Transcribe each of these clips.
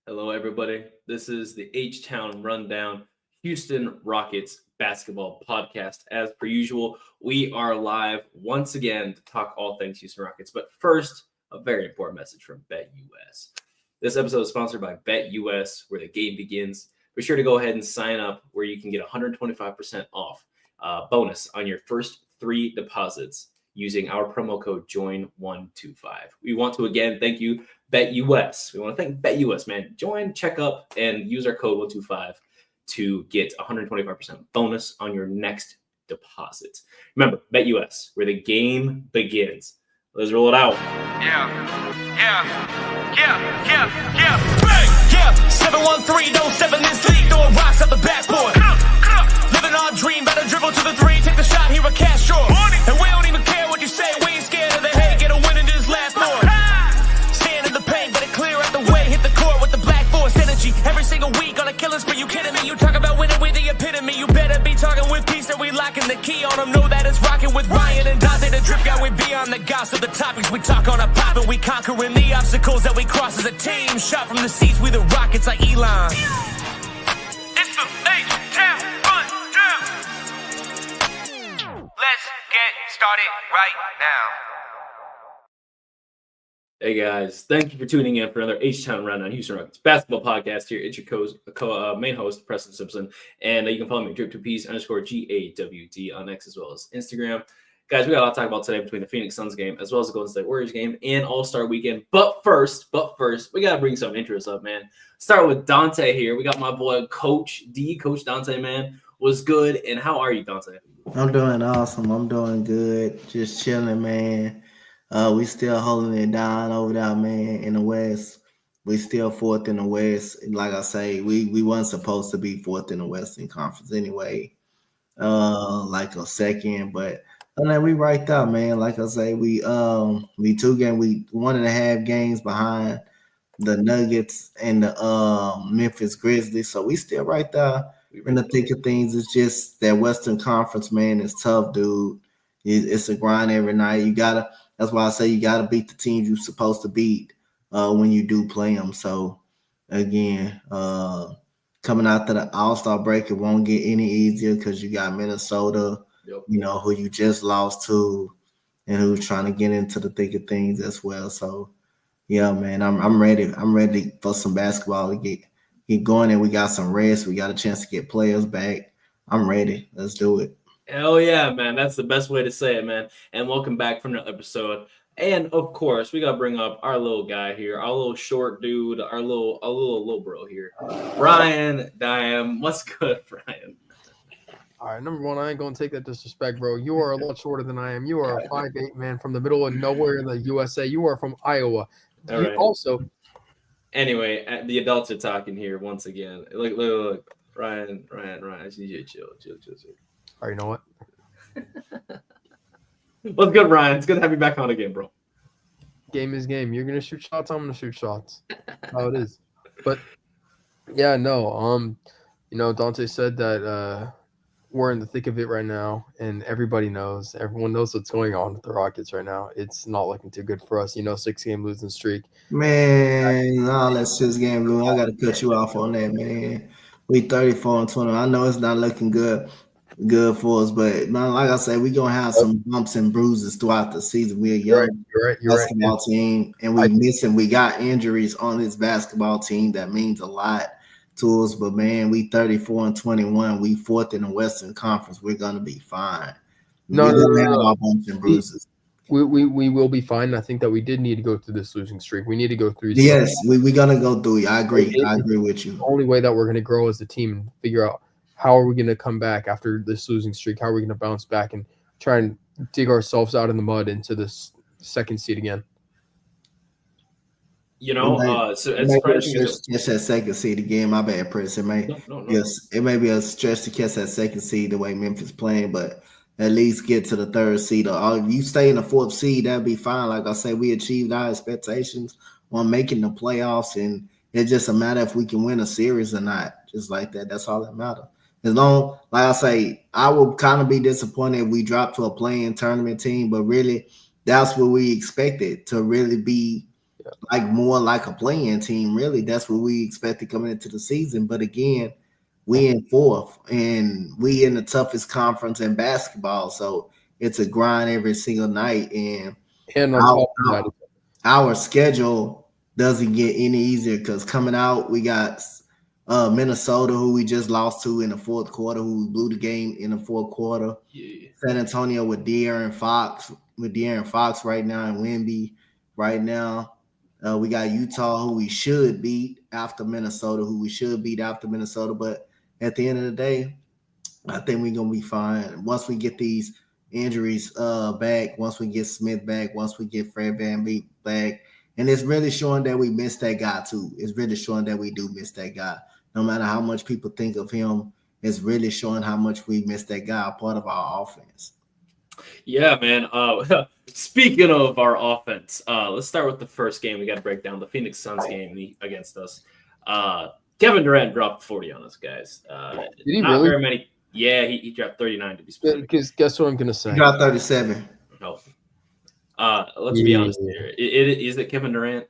Hello, everybody. This is the H Town Rundown Houston Rockets basketball podcast. As per usual, we are live once again to talk all things Houston Rockets. But first, a very important message from BetUS. This episode is sponsored by BetUS, where the game begins. Be sure to go ahead and sign up, where you can get 125% off bonus on your first 3 deposits using our promo code JOIN125. We want to again thank you, BetUS. We want to thank BetUS, man. Join, check up, and use our code 125 to get 125% bonus on your next deposit. Remember, BetUS, where the game begins. Let's roll it out. Yeah. Bang! Yeah, 713, don't step in this league, throwing rocks at the backboard. Living our dream, better dribble to the 3, take the shot, here a cash short. And we don't even care what you say, we ain't scared of the hate, get a win in this last board. Stand in the paint, better clear out the way, hit the court with the black force energy. Every single week on a killing spree, you kidding me? You talk about winning with the epitome, you better be talking with peace and we locking the key on them. Know that it's rocking with Ryan and Dante, the drip guy, we beyond the gossip, the topics we talk on a pop and we conquering the obstacles that we cross as a team. Shot from the seats, we the Rockets like Elon. It's the H-Town Rundown. Let's get started right now. Hey guys, thank you for tuning in for another H-Town Rundown Houston Rockets basketball podcast here. It's your main host, Preston Simpson, and you can follow me at drip2ps_GAWD on X as well as Instagram. Guys, we got a lot to talk about today between the Phoenix Suns game as well as the Golden State Warriors game and All-Star Weekend. But first, we got to bring some intros up, man. Start with Dante here. We got my boy, Coach D. Coach Dante, man. Was good, and how are you, Dante? I'm doing awesome. I'm doing good. Just chilling, man. We still holding it down over there, man, in the West. We still fourth in the West. Like I say, we weren't supposed to be fourth in the Western Conference anyway. Like a second, but we right there, man. Like I say, we 1.5 games behind the Nuggets and the Memphis Grizzlies. So we still right there in the thick of things. It's just that Western Conference, man, is tough, dude. It's a grind every night. That's why I say you gotta beat the teams you're supposed to beat when you do play them. So again, coming out to the All-Star break, it won't get any easier because you got Minnesota, who you just lost to, and who's trying to get into the thick of things as well. So yeah, man, I'm ready. I'm ready for some basketball to get going, and we got some rest. We got a chance to get players back. I'm ready. Let's do it. Hell yeah, man. That's the best way to say it, man. And welcome back from the episode. And of course, we gotta bring up our little guy here, our little short dude, our little bro here, Brian Diam. What's good, Brian? All right, number one, I ain't gonna take that disrespect, bro. You are a lot shorter than I am. You are a 5'8" man from the middle of nowhere in the USA. You are from Iowa. All right. Also, anyway, the adults are talking here once again. Look, Ryan. I just need you to chill. All right, you know what? What's good, Ryan? It's good to have you back on again, bro. Game is game. You're gonna shoot shots. I'm gonna shoot shots. That's how it is. But yeah, no. Dante said that we're in the thick of it right now, and everybody knows. Everyone knows what's going on with the Rockets right now. It's not looking too good for us. 6-game losing streak. Man, no, that's 6-game losing. I got to cut you off on that, man. We 34-20. I know it's not looking good for us, but man, like I said, we're gonna have some bumps and bruises throughout the season. We're a young basketball team, and we got injuries on this basketball team that means a lot to us. But man, we 34-21. We fourth in the Western Conference. We're gonna be fine. No. Have our bumps and bruises. We will be fine. I think that we did need to go through this losing streak. We need to go through. Yes, we're gonna go through it. I agree with you. The only way that we're gonna grow as a team and figure out how are we going to come back after this losing streak? How are we going to bounce back and try and dig ourselves out in the mud into this second seed again? So it's just that second seed again. My bad, Chris. It may be a stretch to catch that second seed the way Memphis playing, but at least get to the third seed. Or if you stay in the fourth seed, that'd be fine. Like I said, we achieved our expectations on making the playoffs, and it's just a matter if we can win a series or not. Just like that. That's all that matters. As long, like I say, I will kind of be disappointed if we drop to a play-in tournament team, but really, that's what we expected to really be like more like a playing team. Really, that's what we expected coming into the season. But again, we in fourth, and we in the toughest conference in basketball. So it's a grind every single night, and And on top of that, our schedule doesn't get any easier because coming out, we got Minnesota, who we just lost to in the fourth quarter, who blew the game in the fourth quarter. Yeah. San Antonio with De'Aaron Fox right now, and Wemby right now. We got Utah, who we should beat after Minnesota, But at the end of the day, I think we're going to be fine. Once we get these injuries back, once we get Smith back, once we get Fred VanVleet back, and it's really showing that we miss that guy too. It's really showing that we do miss that guy. No matter how much people think of him, it's really showing how much we miss that guy, part of our offense. Yeah, man. Speaking of our offense, let's start with the first game. We got to break down the Phoenix Suns game against us. Kevin Durant dropped 40 on us, guys. Did he not really? very many. Yeah, he dropped 39 to be specific. Because guess what I'm gonna say? He got 37. No. Let's be honest here. Is it Kevin Durant?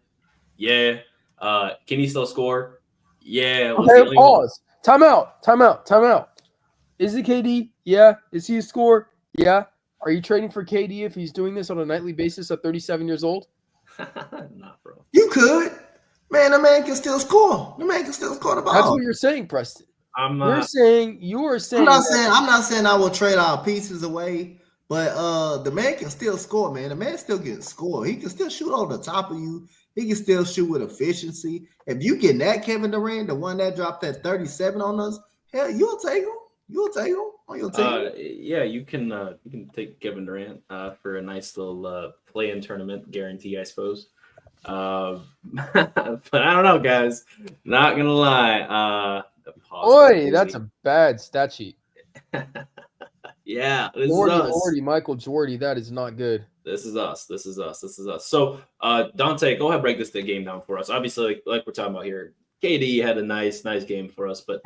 Yeah. Can he still score? Yeah. Okay, pause. Time out. Is it KD? Yeah. Is he a scorer? Yeah. Are you trading for KD if he's doing this on a nightly basis at 37 years old? Nah, bro. You could. Man, the man can still score. The man can still score the ball. That's what you're saying, Preston. I'm You are saying I'm not saying I will trade our pieces away, but the man can still score, man. The man still can score. He can still shoot over the top of you. He can still shoot with efficiency. If you get that Kevin Durant, the one that dropped that 37 on us, hell, you'll take him. You'll take him on your team. Yeah, you can take Kevin Durant for a nice little play-in tournament guarantee, I suppose. But I don't know, guys. Not gonna lie. Oi, that's a bad stat sheet. Yeah, this Jordy, Michael Jordy, that is not good. This is us. So, Dante, go ahead and break this game down for us. Obviously, like we're talking about here, KD had a nice game for us, but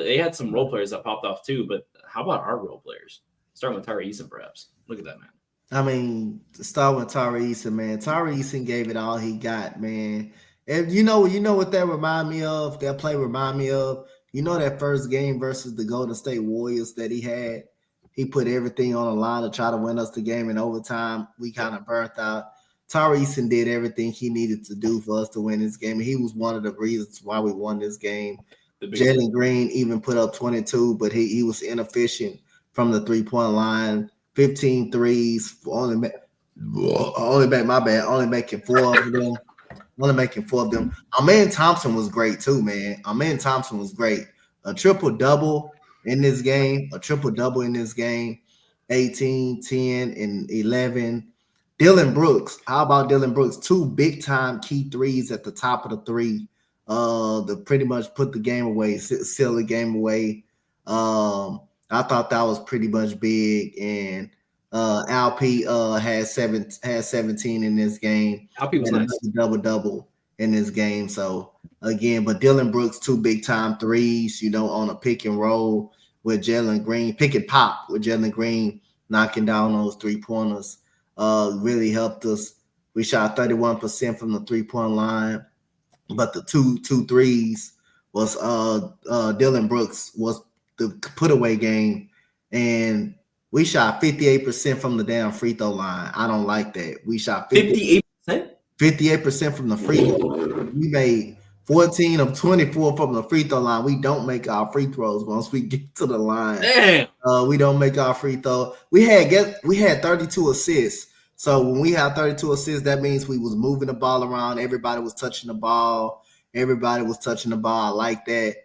they had some role players that popped off too. But how about our role players? Starting with Tari Eason, perhaps. Look at that, man. I mean, to start with Tari Eason, man. Tari Eason gave it all he got, man. And you know what that remind me of? That play remind me of? You know that first game versus the Golden State Warriors that he had? He put everything on the line to try to win us the game in overtime. We kind of burnt out. Tari Eason did everything he needed to do for us to win this game. And he was one of the reasons why we won this game. Jalen Green even put up 22, but he was inefficient from the three-point line. 15 threes, only making 4 of them. Amen Thompson was great too, man. Amen Thompson was great. A triple-double in this game. 18, 10, and 11. Dylan Brooks. How about Dylan Brooks? 2 big-time key threes at the top of the three. To pretty much put the game away, seal the game away. I thought that was pretty much big. And Alp had 17 in this game. Alp was nice. Double in this game. So again, but Dylan Brooks 2 big-time threes, on a pick and roll with Jalen Green, pick and pop with Jalen Green knocking down those 3-pointers. Really helped us. We shot 31% from the 3-point line, but the two threes was Dylan Brooks was the put-away game, and we shot 58% from the damn free throw line. I don't like that. We shot 58%? 58% from the free throw. We made 14 of 24 from the free throw line. We don't make our free throws once we get to the line. Damn. We don't make our free throw. We had 32 assists. So when we have 32 assists, that means we was moving the ball around. Everybody was touching the ball. I like that.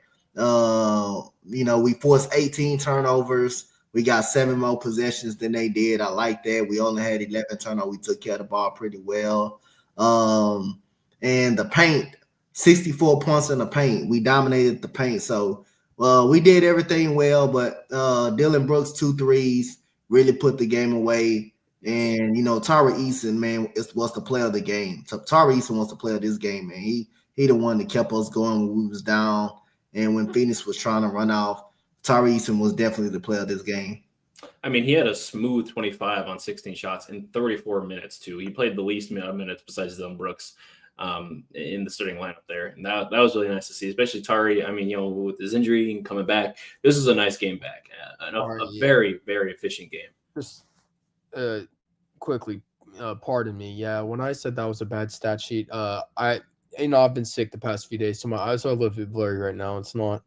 We forced 18 turnovers. We got 7 more possessions than they did. I like that. We only had 11 turnovers. We took care of the ball pretty well. And the paint, 64 points in the paint. We dominated the paint. So we did everything well, but Dylan Brooks 2 threes really put the game away. And Tari Eason, man, was the player of the game. So Tari Eason was the player of this game, man. He the one that kept us going when we was down, and when Phoenix was trying to run off. Tari Eason was definitely the player of this game. I mean, he had a smooth 25 on 16 shots in 34 minutes too. He played the least minutes besides Dylan Brooks. in the starting lineup there, and that was really nice to see, especially Tari. I mean, with his injury and coming back, this is a nice game back, and a very, very efficient game. Just quickly, pardon me. Yeah, when I said that was a bad stat sheet, I've been sick the past few days, so my eyes are a little bit blurry right now. It's not.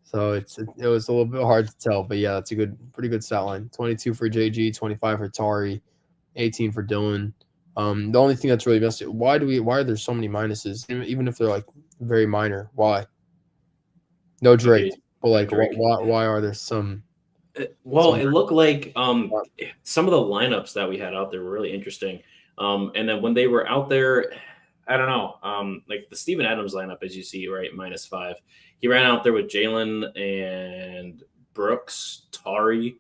So it was a little bit hard to tell, but yeah, that's pretty good stat line. 22 for JG, 25 for Tari, 18 for Dylan. The only thing that's really messed up, why are there so many minuses, even if they're like very minor? Why? No Drake, but like why are there some? Well, it looked like some of the lineups that we had out there were really interesting. And then when they were out there, I don't know, like the Steven Adams lineup, as you see, right, -5. He ran out there with Jalen and Brooks, Tari,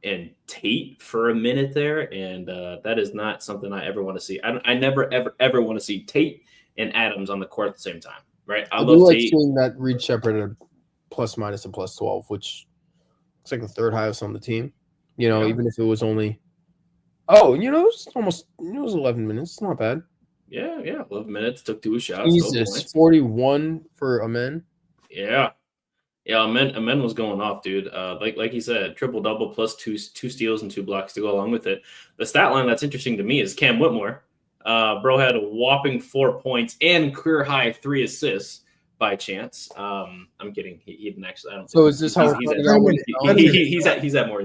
and Tate for a minute there, and that is not something I ever want to see. I never ever want to see Tate and Adams on the court at the same time, right? I love like Tate. Seeing that Reed Shepherd at ± and +12, which looks like the third highest on the team. Even if it was only, it was 11 minutes. It's not bad. Yeah, 11 minutes. Took 2 shots. Jesus, 41 for Amen. Yeah. Amen was going off, dude. Like he said, triple-double plus two steals and 2 blocks to go along with it. The stat line that's interesting to me is Cam Whitmore. Bro had a whopping 4 points and career-high 3 assists by chance. I'm kidding. He didn't actually. I don't. So is this how he's at more?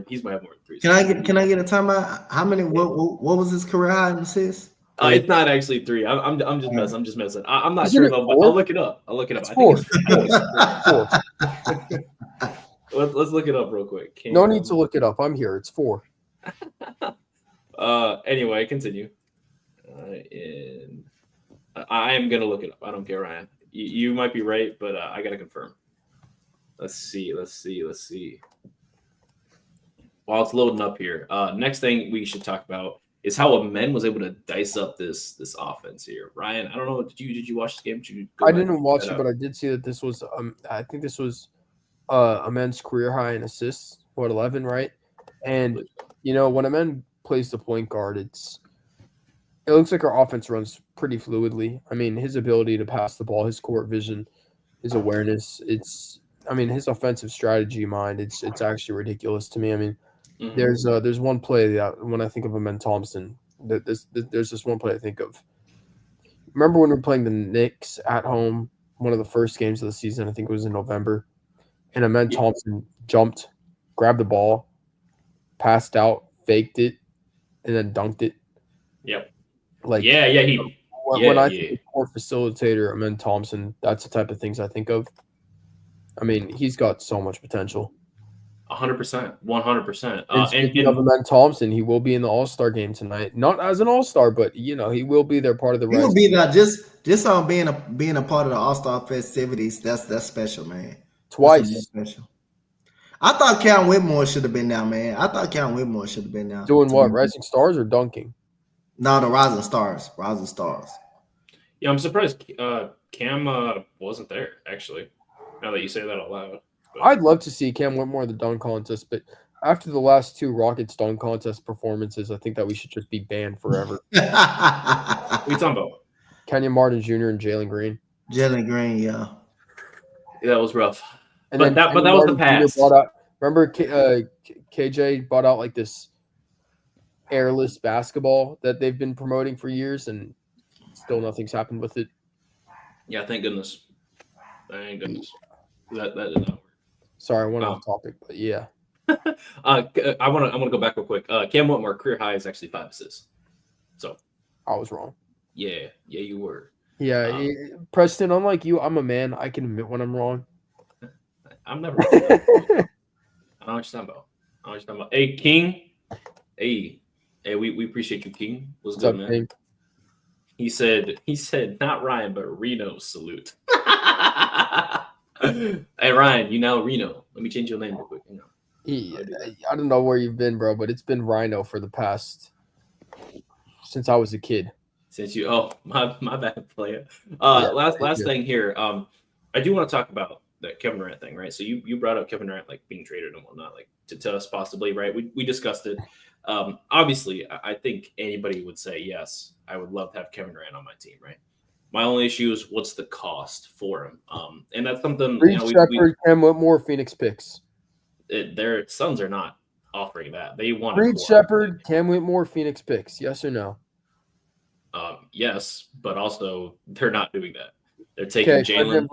He's might have more than 3. Can I get a timeout? How many? What was his career high in assists? It's not actually 3. I'm just messing. I'm not sure though, but I'll look it up. It's I 4. think it's 4. Let's look it up real quick. No need to look it up. I'm here. It's 4. Anyway, continue. I am gonna look it up. I don't care, Ryan. You might be right, but I gotta confirm. Let's see. While it's loading up here, next thing we should talk about is how Amen was able to dice up this offense here. Ryan, I don't know. Did you watch the game? I didn't watch it, but I did see that this was I think this was Amen's career high in assists. 11, right? And when Amen plays the point guard, it looks like our offense runs pretty fluidly. I mean, his ability to pass the ball, his court vision, his awareness, his offensive strategy mind, it's actually ridiculous to me. I mean, there's one play that when I think of Amen Thompson, there's this one play I think of. Remember when we were playing the Knicks at home, one of the first games of the season, I think it was in November, and Amen Thompson jumped, grabbed the ball, passed out, faked it, and then dunked it. Yep. When I think of court facilitator, Amen Thompson, that's the type of things I think of. I mean, he's got so much potential. 100%, 100%. And speaking of Amen Thompson, he will be in the All-Star game tonight. Not as an All-Star, but he will be there, part of the. He will be there just on being a part of the All-Star festivities. That's special, man. Twice. Special. I thought Cam Whitmore should have been down, man. Doing what? Rising Stars or dunking? No, the Rising Stars. Rising Stars. Yeah, I'm surprised Cam wasn't there, actually, now that you say that out loud. But I'd love to see Cam Whitmore in the dunk contest, but after the last 2 Rockets dunk contest performances, I think that we should just be banned forever. What are you talking about? Kenyon Martin Jr. and Jalen Green. Jalen Green, yeah. Yeah, that was rough. And but that was the past. Remember KJ bought out like this airless basketball that they've been promoting for years, and still nothing's happened with it. Yeah, thank goodness. That did not work. Sorry, I went off topic, but yeah. I want to go back real quick. Cam Whitmore career high is actually 5 assists. So I was wrong. Yeah, you were. Yeah, Preston. Unlike you, I'm a man. I can admit when I'm wrong. I'm never. I don't know what you're talking about. Hey, King. Hey, we appreciate you, King. What's good, man? King? He said, not Ryan, but Reno salute. Hey, Ryan, you now Reno. Let me change your name real quick. I don't know where you've been, bro, but it's been Rhino for the past since I was a kid. Since you, my bad, player. Last thing here. I do want to talk about that Kevin Durant thing, right? So you brought up Kevin Durant like being traded and whatnot, like to us possibly, right? We discussed it. Obviously, I think anybody would say yes. I would love to have Kevin Durant on my team, right? My only issue is what's the cost for him, and that's something Reed Shepard, Cam Whitmore, Phoenix picks. Their Suns are not offering that. They want Reed Shepard, Cam Whitmore, Phoenix picks. Yes or no? Yes, but also they're not doing that. They're taking Jalen.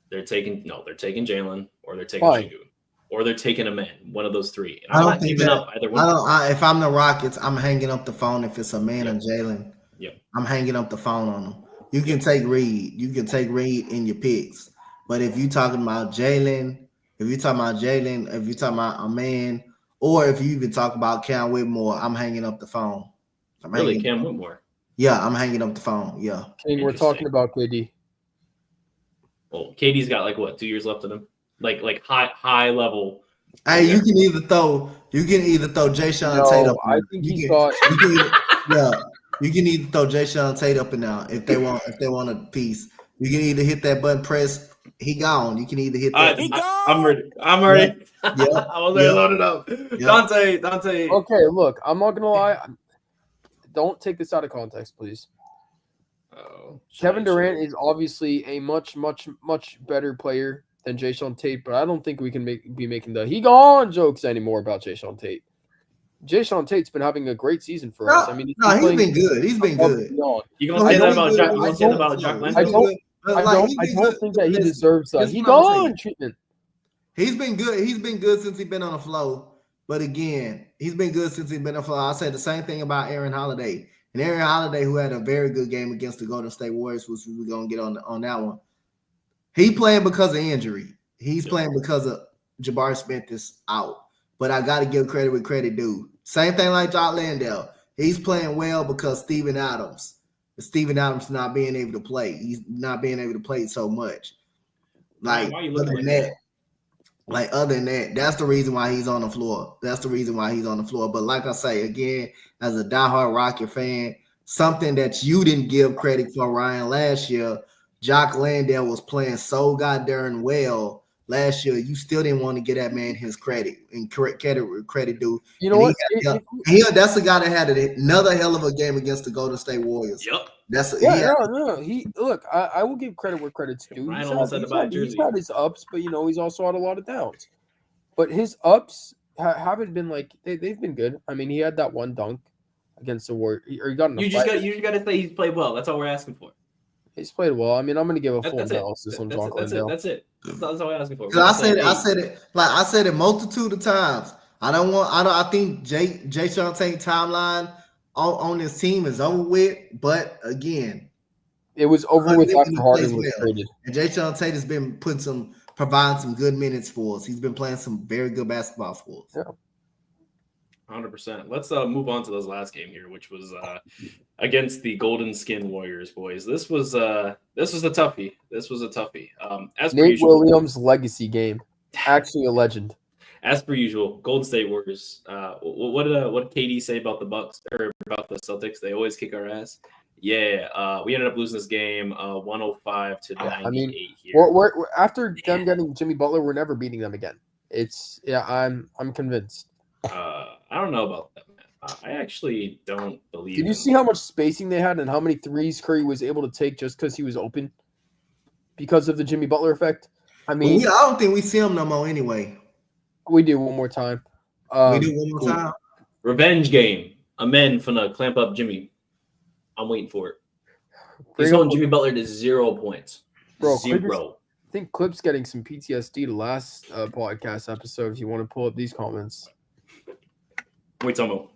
They're taking Jalen, or they're taking Şengün, or they're taking a man. One of those three. And I'm not giving up either one. If I'm the Rockets, I'm hanging up the phone if it's a man or Jalen. Yeah, I'm hanging up the phone on them. You can take Reed. You can take Reed in your picks. But if you're talking about Jalen, if you're talking about a man, or if you even talk about Cam Whitmore, I'm hanging up the phone. Cam Whitmore? Yeah, I'm hanging up the phone. Yeah. King, we're talking about KD. Well, KD's got like what, 2 years left in him? Like high level. Hey, you can either throw Jae'Sean Tate up. I think he's got. You can either throw Jae'Sean Tate up and down if they want a piece. You can either hit that button press. He gone. You can either hit that. I'm ready. Yeah. I was there loaded up. Yeah. Dante. Okay, look, I'm not gonna lie. Don't take this out of context, please. Kevin Durant is obviously a much better player than Jae'Sean Tate, but I don't think we can be making the he gone jokes anymore about Jae'Sean Tate. Jae'Sean Tate's been having a great season for us. I mean, he's been good. He's been good. You gonna say that about Jock Landale? I don't think that he deserves that. He gone treatment. He's been good. He's been good since he's been on the floor. But again, he's been good since he's been on the floor. I said the same thing about Aaron Holiday. And Aaron Holiday, who had a very good game against the Golden State Warriors, which we're gonna get on that one. He playing because of injury. He's playing because of Jabari Smith is out. But I got to give credit where credit due. Same thing like Jock Landale. He's playing well because Steven Adams not being able to play. He's not being able to play so much. Other than that, that's the reason why he's on the floor. But like I say, again, as a diehard Rocket fan, something that you didn't give credit for, Ryan, last year, Jock Landale was playing so goddamn well last year. You still didn't want to give that man his credit and credit due. You know what? That's the guy that had another hell of a game against the Golden State Warriors. Yep. I will give credit where credit's due. He's had his ups, but he's also had a lot of downs. But his ups haven't been like they've been good. I mean, he had that one dunk against the Warriors. Or he got in a fight. You just got to say he's played well. That's all we're asking for. He's played well. I mean, I'm going to give a full analysis on Jock Landale. That's it. That's all we're asking for. I said it multitude of times. I think Jae'Sean Tate timeline on this team is over with. But again, it was over with after Harden was traded. And Jae'Sean Tate has been providing some good minutes for us. He's been playing some very good basketball for us. Yeah. 100%. Let's move on to this last game here, which was against the Golden Skin Warriors, boys. This was a toughie. As Nate usual, Williams legacy game, actually a legend. As per usual, Golden State Warriors. What did KD say about the Bucks or about the Celtics? They always kick our ass. Yeah, we ended up losing this game 105 to 98. I mean, we're after them getting Jimmy Butler, we're never beating them again. I'm convinced. I don't know about that, man. I actually don't believe. Did you see how much spacing they had and how many threes Curry was able to take just because he was open? Because of the Jimmy Butler effect? I mean, I don't think we see him no more anyway. We do one more time. Time. Revenge game. Amen finna clamp up Jimmy. I'm waiting for it. He's holding Jimmy Butler to 0 points. Bro, 0. I think Clip's getting some PTSD the last podcast episode. If you want to pull up these comments. Wait, talking about?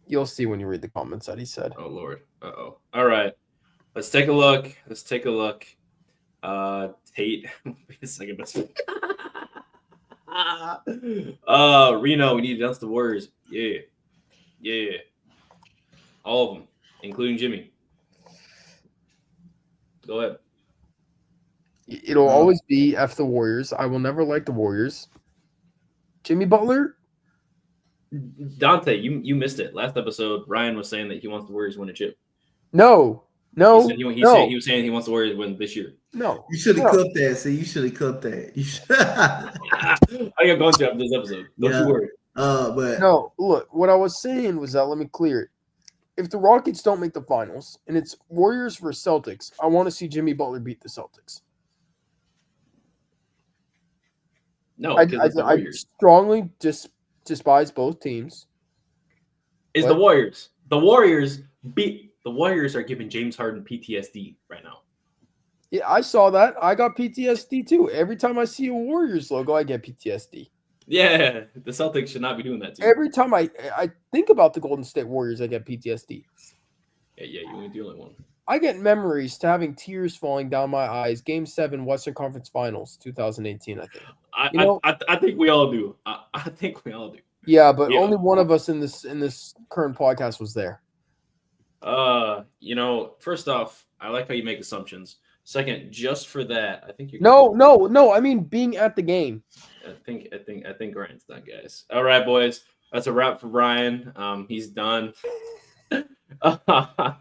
You'll see when you read the comments that he said. Oh, Lord. Uh-oh. All right. Let's take a look. Tate. Wait a second. Reno, we need to announce the Warriors. Yeah. All of them, including Jimmy. Go ahead. It'll always be F the Warriors. I will never like the Warriors. Jimmy Butler? Dante, you missed it. Last episode, Ryan was saying that he wants the Warriors to win a chip. No. He was saying he wants the Warriors to win this year. No. You should have clipped that. See, you should have clipped that. I got going to after this episode. Don't you worry. But no, look, what I was saying was that let me clear it. if the Rockets don't make the finals and it's Warriors versus Celtics, I want to see Jimmy Butler beat the Celtics. No, I because it's the Warriors. strongly despise both teams. It's the Warriors. The Warriors are giving James Harden PTSD right now. Yeah, I saw that. I got PTSD too. Every time I see a Warriors logo, I get PTSD. Yeah, the Celtics should not be doing that to you. Every time I think about the Golden State Warriors, I get PTSD. Yeah, you ain't the only one. I get memories to having tears falling down my eyes. Game 7, Western Conference Finals, 2018, I think. I think we all do. I think we all do. Yeah, but only one of us in this current podcast was there. First off, I like how you make assumptions. Second, just for that, I think you're No. I mean being at the game. I think Ryan's done, guys. All right, boys. That's a wrap for Ryan. He's done. I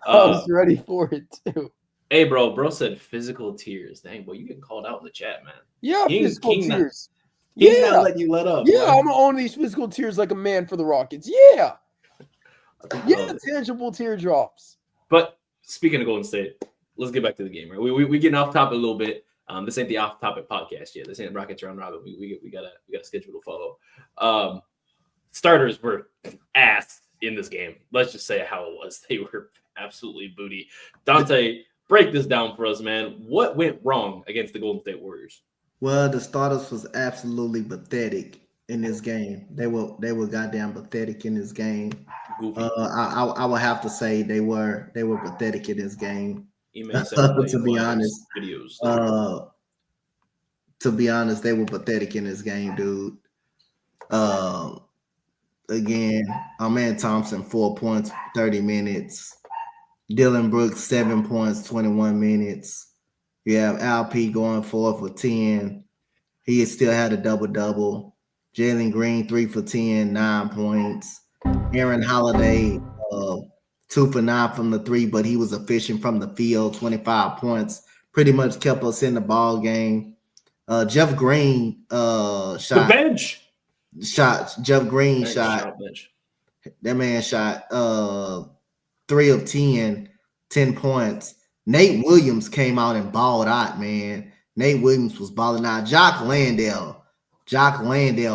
was ready for it too. Hey, bro said physical tears. Dang, boy, you getting called out in the chat, man. Yeah, physical tears. He's not letting you let up. Yeah, I'm gonna own these physical tears like a man for the Rockets. Yeah. Yeah, tangible teardrops. But speaking of Golden State, let's get back to the game, right? We getting off topic a little bit. This ain't the off topic podcast yet. This ain't Rockets round robin. We got a schedule to follow. Starters were ass in this game. Let's just say how it was. They were absolutely booty. Dante, break this down for us, man. What went wrong against the Golden State Warriors? Well, the starters was absolutely pathetic in this game. They were goddamn pathetic in this game. I would have to say they were pathetic in this game. To be honest, videos. To be honest, they were pathetic in this game, dude. Again, our man Thompson 4 points, 30 minutes. Dylan Brooks 7 points, 21 minutes. You have LP going 4 for 10. He still had a double-double. Jalen Green 3 for 10, 9 points. Aaron Holiday 2 for 9 from the 3, but he was efficient from the field, 25 points. Pretty much kept us in the ball game. Jeff Green shot. The bench. Jeff Green shot. That man shot 3 of 10 points. Nate Williams came out and balled out, man. Nate Williams was balling out. Jock Landale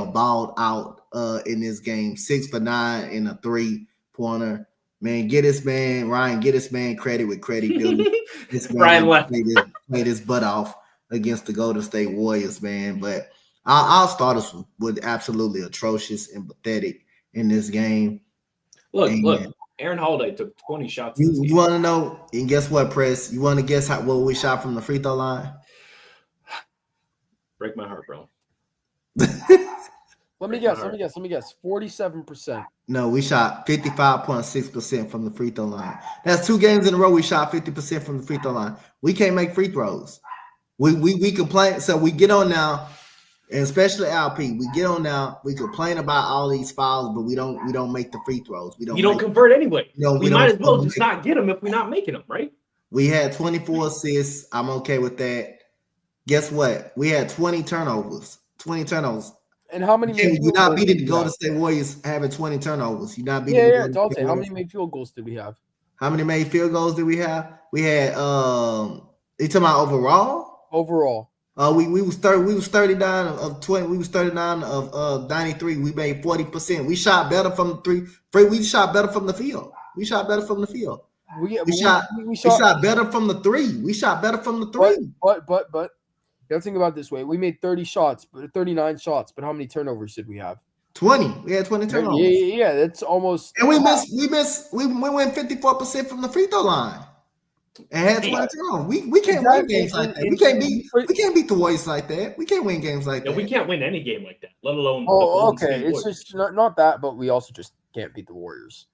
balled out in this game. 6 for 9 in a 3-pointer. Man, get this man, Ryan, get this man credit with credit due. This man played his butt off against the Golden State Warriors, man. But our starters were absolutely atrocious and pathetic in this game. Look. Aaron Holiday took 20 shots. You want to know? And guess what, Press? You want to guess what we shot from the free throw line? Break my heart, bro. Let me guess. 47%. No, we shot 55.6% from the free throw line. That's 2 games in a row we shot 50% from the free throw line. We can't make free throws. We complain. So we get on now, and especially LP, we get on now. We complain about all these fouls, but we don't make the free throws. We don't convert anyway. We might as well just not get them if we're not making them, right? We had 24 assists. I'm okay with that. Guess what? We had 20 turnovers. 20 turnovers. And how many? You're not beating the Golden State Warriors having 20 turnovers. You're not beating. Yeah, Dante. How many made field goals did we have? How many made field goals did we have? We had. You talking about overall? Overall. We was 39 of 20. We was 39 of 93. We made 40%. We shot better from the 3. We shot better from the field. We shot better from the field. We shot better from the 3. We shot better from the 3. But. You have to think about it this way. We made 39 shots, but how many turnovers did we have? 20. We had 20 turnovers. Yeah, that's almost. And we went 54% from the free throw line. And had 20 turnovers. We can't win games like that. We can't beat the Warriors like that. We can't win games like that. We can't win any game like that, let alone. Okay. It's just not that, but we also just can't beat the Warriors.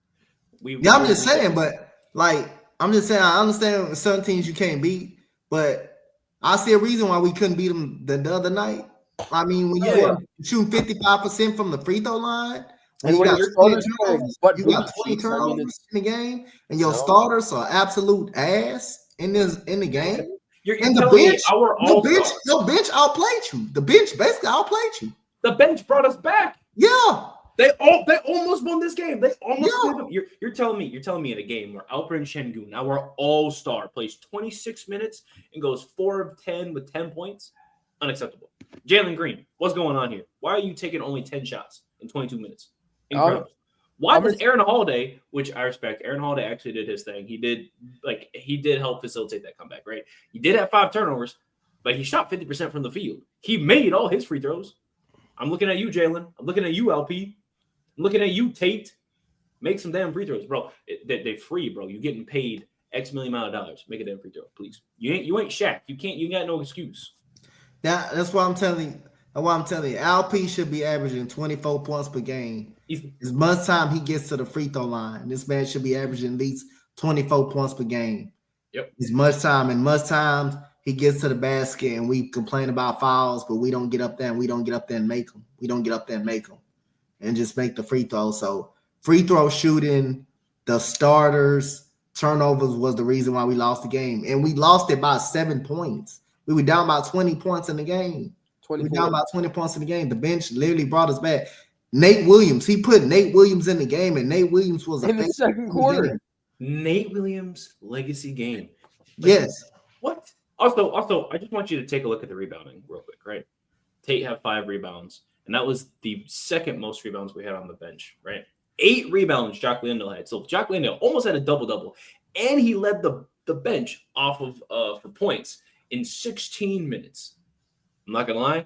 I'm just saying, but I understand certain teams you can't beat, but I see a reason why we couldn't beat them the other night. I mean, when you shoot 55% from the free throw line, and you got 20 turnovers in the game, and your starters are absolute ass in the game. The bench outplayed you. The bench basically outplayed you. The bench brought us back. Yeah. They almost won this game. They almost Yeah. did. You're telling me in a game where Alperen Şengün, now we're all-star, plays 26 minutes and goes 4 of 10 with 10 points? Unacceptable. Jalen Green, what's going on here? Why are you taking only 10 shots in 22 minutes? Incredible. Why does Aaron Holiday, which I respect, Aaron Holiday actually did his thing. He did help facilitate that comeback, right? He did have 5 turnovers, but he shot 50% from the field. He made all his free throws. I'm looking at you, Jalen. I'm looking at you, LP. I'm looking at you, Tate. Make some damn free throws, bro. They free, bro. You're getting paid X million amount of dollars. Make a damn free throw, please. You ain't Shaq. You got no excuse. That's why I'm telling you. That's why I'm telling you. LP should be averaging 24 points per game. As much time he gets to the free throw line, this man should be averaging at least 24 points per game. Yep. As much time, and much times he gets to the basket and we complain about fouls, but we don't get up there and we don't get up there and make them. We don't get up there and make them and just make the free throw. So free throw shooting, the starters, turnovers was the reason why we lost the game. And we lost it by 7 points. We were down about 20 points in the game. 24. We were down about 20 points in the game. The bench literally brought us back. Nate Williams, he put Nate Williams in the game, and Nate Williams was in the second quarter. Nate Williams legacy game. Yes. What? Also, I just want you to take a look at the rebounding real quick, right? Tate had 5 rebounds, and that was the second most rebounds we had on the bench, right? 8 rebounds Jock Landale had. So Jock Landale almost had a double-double, and he led the bench off of for points in 16 minutes. I'm not gonna lie.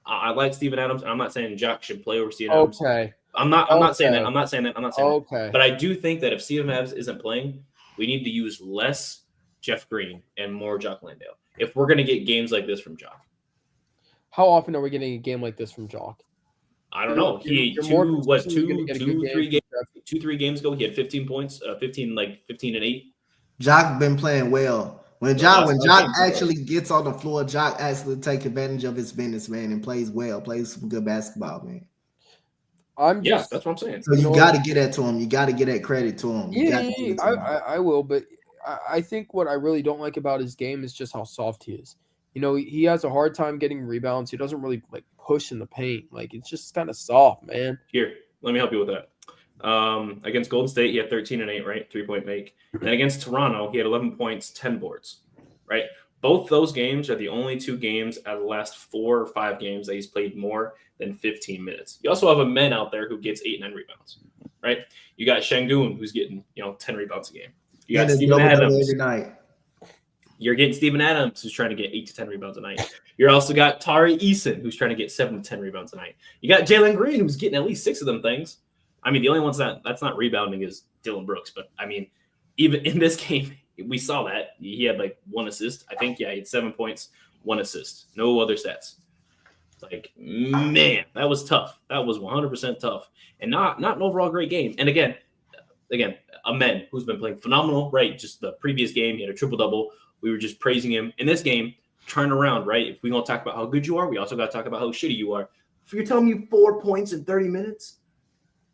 I like Steven Adams. I'm not saying Jock should play over Steven Adams. Okay. I'm not saying that. I'm not saying that. Okay. But I do think that if Steven Adams isn't playing, we need to use less Jeff Green and more Jock Landale if we're gonna get games like this from Jock. How often are we getting a game like this from Jock? I don't know. He You're 3 games ago, he had 15 points, 15 and 8. Jock been playing well. When Jock actually gets on the floor, Jock actually take advantage of his business, man, and plays well, plays some good basketball, man. That's what I'm saying. So you got to get that to him. You got to get that credit to him. I will, but I think what I really don't like about his game is just how soft he is. You know, he has a hard time getting rebounds. He doesn't really push in the paint. It's just kind of soft, man. Here, let me help you with that. Against Golden State, he had 13 and 8, right? 3-point make. And against Toronto, he had 11 points, 10 boards, right? Both those games are the only 2 games out of the last 4 or 5 games that he's played more than 15 minutes. You also have a man out there who gets 8, 9 rebounds, right? You got Şengün, who's getting 10 rebounds a game. You got Steven Adams every night. You're getting Steven Adams, who's trying to get 8 to 10 rebounds a night. You're also got Tari Eason, who's trying to get 7 to 10 rebounds a night. You got Jalen Green, who's getting at least 6 of them things. I mean, the only ones that's not rebounding is Dylan Brooks. But, I mean, even in this game, we saw that. He had, 1 assist. I think, he had 7 points, 1 assist. No other stats. Man, that was tough. That was 100% tough. And not an overall great game. And, again, Amen, who's been playing phenomenal, right? Just the previous game, he had a triple-double. We were just praising him. In this game, turn around, right? If we're going to talk about how good you are, we also got to talk about how shitty you are. If you're telling me 4 points in 30 minutes,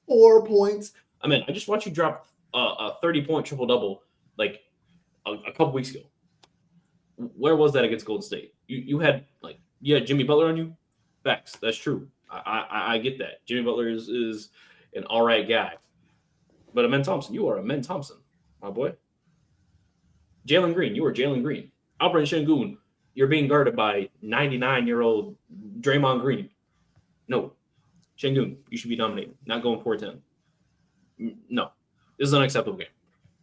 4 points. I mean, I just watched you drop a 30-point triple-double a couple weeks ago. Where was that against Golden State? You had Jimmy Butler on you? Facts. That's true. I get that. Jimmy Butler is an all right guy. But Amen Thompson, you are Amen Thompson, my boy. Jalen Green, you are Jalen Green. Alperen Şengün, you're being guarded by 99-year-old Draymond Green. No. Şengün, you should be dominating, not going 4-10. No. This is an unacceptable game.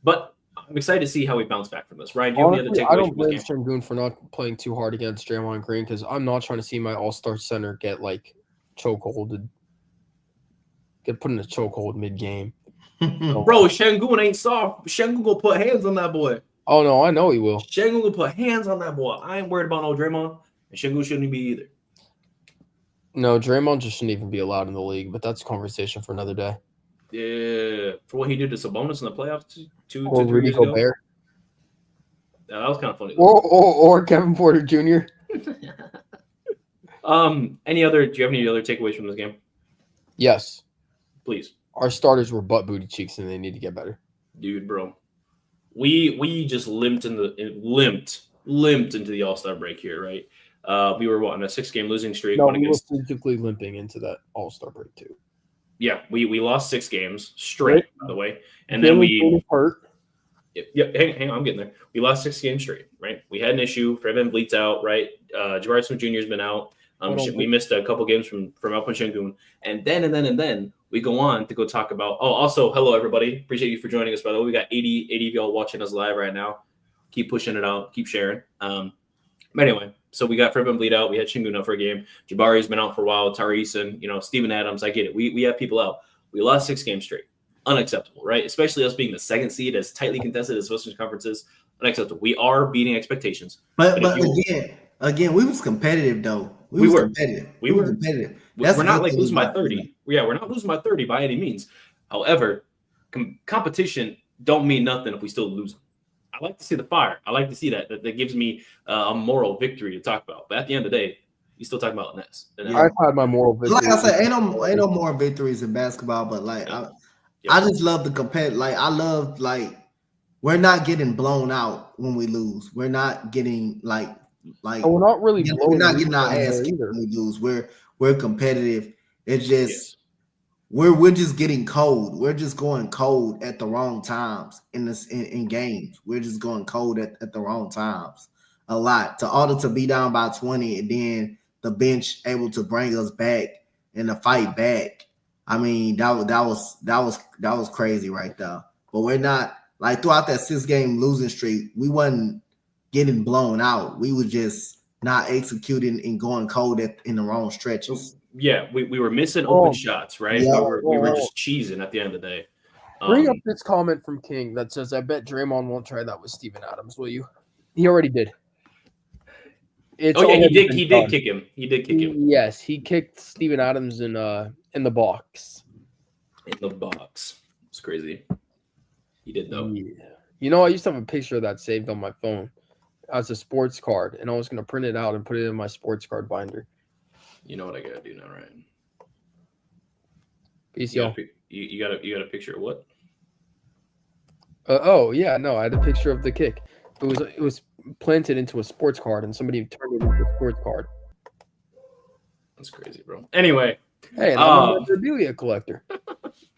But I'm excited to see how we bounce back from this. Ryan, do you have any other takeaways? I don't blame Şengün for not playing too hard against Draymond Green because I'm not trying to see my all-star center get chokeholded. Get put in a chokehold mid-game. Bro, Şengün ain't soft. Şengün gonna put hands on that boy. Oh, no, I know he will. Şengün gonna put hands on that boy. I ain't worried about no Draymond. And Şengün shouldn't be either. No, Draymond just shouldn't even be allowed in the league, but that's a conversation for another day. Yeah. For what he did to Sabonis in the playoffs two, or 3 Rudy years ago. Gobert. Yeah, that was kind of funny. Or Kevin Porter Jr. Do you have any other takeaways from this game? Yes. Please. Our starters were butt booty cheeks and they need to get better. Dude, bro. We just limped into the All-Star break here, right? We were on a 6-game losing streak. No, we were physically limping into that All-Star break too. Yeah, we lost 6 games straight, Right. by the way. And then Jalen we Green is hurt. Yep, hang on, I'm getting there. We lost 6 games straight, right? We had an issue. Fred VanVleet's out, right? Jabari Smith Jr. has been out. Hold on, We missed a couple games from Alpha Shengun. And then we go on to go talk about. Oh, also, hello everybody. Appreciate you for joining us. By the way, we got 80 of y'all watching us live right now. Keep pushing it out. Keep sharing. But anyway, so we got Fred VanVleet out. We had Shengun out for a game. Jabari's been out for a while. Tyrese and Steven Adams. I get it. We have people out. We lost 6 games straight. Unacceptable, right? Especially us being the 2nd seed, as tightly contested as Western Conference is. Unacceptable. We are beating expectations. But again, we was competitive though. We were competitive. We were competitive. We're not like losing by 30. Yeah, we're not losing by 30 by any means. However, competition don't mean nothing if we still lose. I like to see the fire. I like to see that. That gives me a moral victory to talk about. But at the end of the day, you still talking about Nets. I've had my moral victory. Like I said, ain't no more victories in basketball. But like, I just love the competitive. Like I love we're not getting blown out when we lose. We're not getting like we're not really we're not getting our ass kicked when we lose. We're competitive. It's just we're just getting cold. We're just going cold at the wrong times in games. We're just going cold at the wrong times a lot. To be down by 20 and then the bench able to bring us back and to fight back. I mean, that was crazy right there. But we're not like throughout that 6-game losing streak, we wasn't getting blown out. We were just not executing and going cold in the wrong stretches. Yeah, we were missing open shots, right? Yeah. We were just cheesing at the end of the day. Bring up this comment from King that says, "I bet Draymond won't try that with Steven Adams." Will you? He already did. He did kick him. He did kick him. Yes, he kicked Steven Adams in the box. In the box. It's crazy. He did though. Yeah. I used to have a picture of that saved on my phone as a sports card, and I was gonna print it out and put it in my sports card binder. You know what I gotta do now, right? PCL. You got a picture of what? I had a picture of the kick. It was planted into a sports card, and somebody turned it into a sports card. That's crazy, bro. Anyway, hey, I'm a memorabilia collector.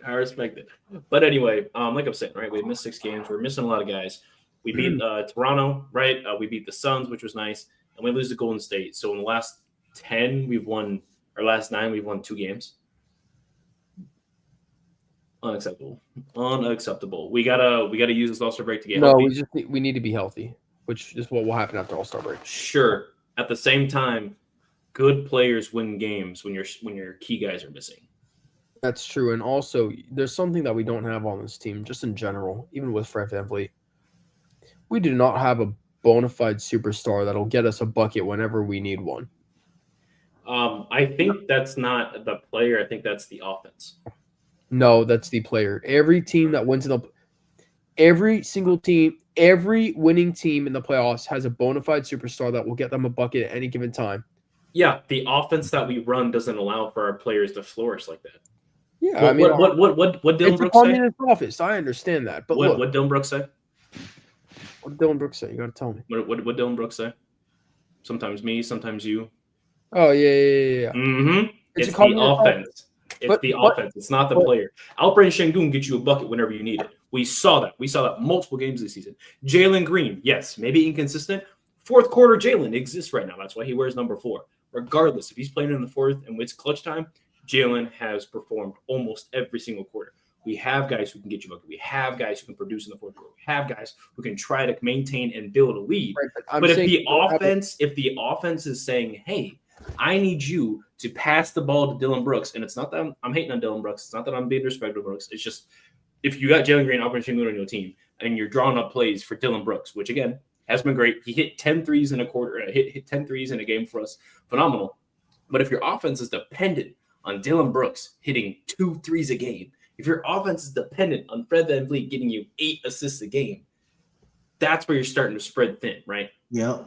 I respect it. But anyway, like I'm saying, right? We missed 6 games. We're missing a lot of guys. We beat Toronto, right? We beat the Suns, which was nice, and we lose to Golden State. So in the last 10, we've won. Our last 9, we've won 2 games. Unacceptable. We gotta use this All-Star break to get healthy. We need to be healthy, which is what will happen after All-Star break. Sure. At the same time, good players win games when your key guys are missing. That's true, and also there's something that we don't have on this team, just in general, even with Fred VanVleet. We do not have a bona fide superstar that'll get us a bucket whenever we need one. I think that's not the player. I think that's the offense. No, that's the player. Every team that wins every single team, every winning team in the playoffs has a bona fide superstar that will get them a bucket at any given time. Yeah, the offense that we run doesn't allow for our players to flourish like that. Yeah, what Dylan Brooks say? It's a office. I understand that, but what Dylan Brooks say? What did Dylan Brooks say? You got to tell me. What Dylan Brooks say? Sometimes me, sometimes you. Oh yeah. Mm-hmm. It's the offense. It's the offense. It's not the player. Alperen Sengun gets you a bucket whenever you need it. We saw that. We saw that multiple games this season. Jalen Green, yes, maybe inconsistent. Fourth quarter Jalen exists right now. That's why he wears number 4. Regardless, if he's playing in the fourth and it's clutch time, Jalen has performed almost every single quarter. We have guys who can get you a bucket. We have guys who can produce in the fourth quarter. We have guys who can try to maintain and build a lead. Right, but if the offense is saying, hey, I need you to pass the ball to Dylan Brooks, and it's not that I'm hating on Dylan Brooks. It's not that I'm being disrespectful to Brooks. It's just if you got Jalen Green, Alperen Sengun on your team, and you're drawing up plays for Dylan Brooks, which again has been great. He hit 10 threes in a quarter, hit 10 threes in a game for us. Phenomenal. But if your offense is dependent on Dylan Brooks hitting 2 threes a game, if your offense is dependent on Fred VanVleet getting you 8 assists a game, that's where you're starting to spread thin, right? Yeah.